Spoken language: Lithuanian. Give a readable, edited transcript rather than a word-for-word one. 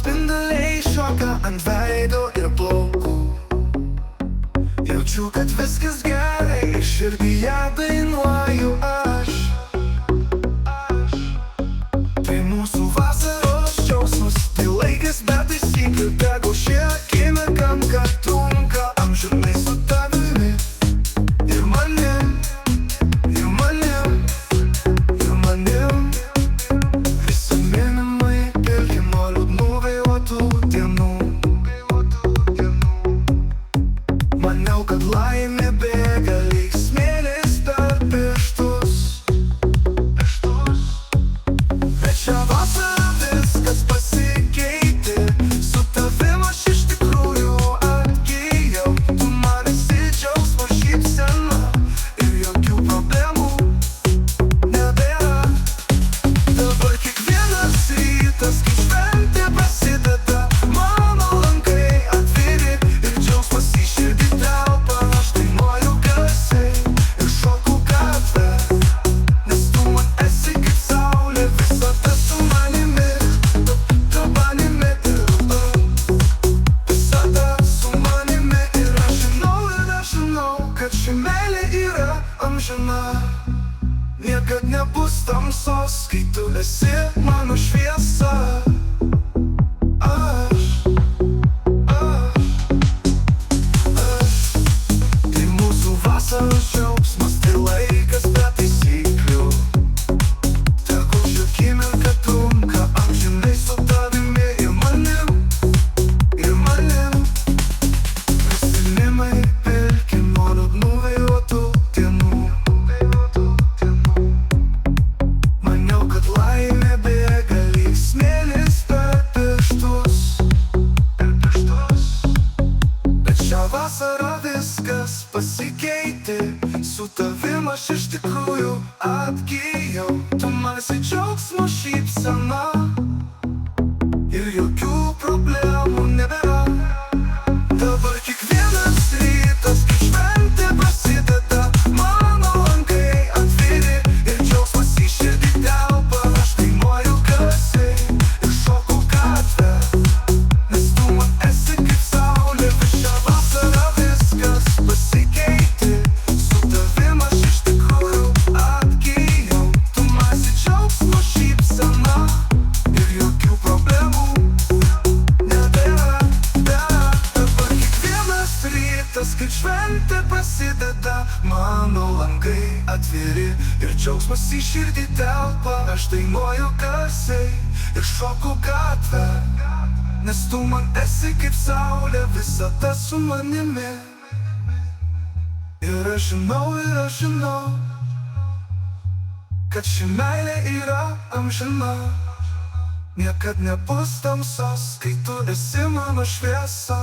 spinduliai šoka ant veido ir plaukų. Jaučiu, kad viskas gerai, širdyje dainuoju aš. Tai mūsų vasaros džiaugsmas, tai laikas be taisyklių, tegul ši akimirka, kad trunka amžinai su tavimi. Ir manim, ir manim, ir manim. Visi minimai pilki nuo liūdnų vėjuotų dienų. Maniau, kad laimė bėga lyg smėlis per pirštus. Bet šią vasarą viskas pasikeitė. Su tavim aš iš tikrųjų atgijau. Tu man esi džiaugsmo šypsena ir jokių problemų nebėra. Dabar kiekvienas rytas, kai šventė prasideda, mano langai atviri ir džiaugsmas į širdį telpa. Aš dainuoju garsiai ir šoku gatvę, nes tu man esi kaip saulė, visada su manimi, tu manimi visada su manimi. Ir aš žinau, kad ši meilė yra amžina. Niekad nebus tamsos, kai tu esi mano šviesa. Tai mūsų vasaros džiaugsmas, tai laikas be taisyklių. Tegul ši akimirka trunka amžinai su tavimi. Ir manim, ir manim. Prisiminimai pilki nuo liūdnų vėjuotų dienų. Maniau, kad laimė bėga lyg smėlis per pirštus. Bet šią vasarą viskas pasikeitė. Su tavim aš iš tikrųjų atgijau. Tu man esi džiaugsmo šypsena ir jokių problemų nebėra. Dabar kiekvienas rytas, kai šventė prasideda, mano langai atviri ir džiaugsmas į širdį telpa. Aš dainuoju garsiai ir šoku gatvę, nes tu man esi kaip saulė. Bet šią vasarą viskas pasikeitė. Su tavim aš iš tikrųjų atgijau. Tu man esi džiaugsmo šypsena ir jokių problemų nebėra. Dabar kiekvienas rytas, kai šventė prasideda, mano langai atviri ir džiaugsmas į širdį telpa. Aš dainuoju garsiai ir šoku gatvę, nes tu man esi kaip saulė, visada su manimi. Ir aš žinau, kad ši meilė yra amžina. Niekad nebus tamsos, kai tu esi mano šviesa.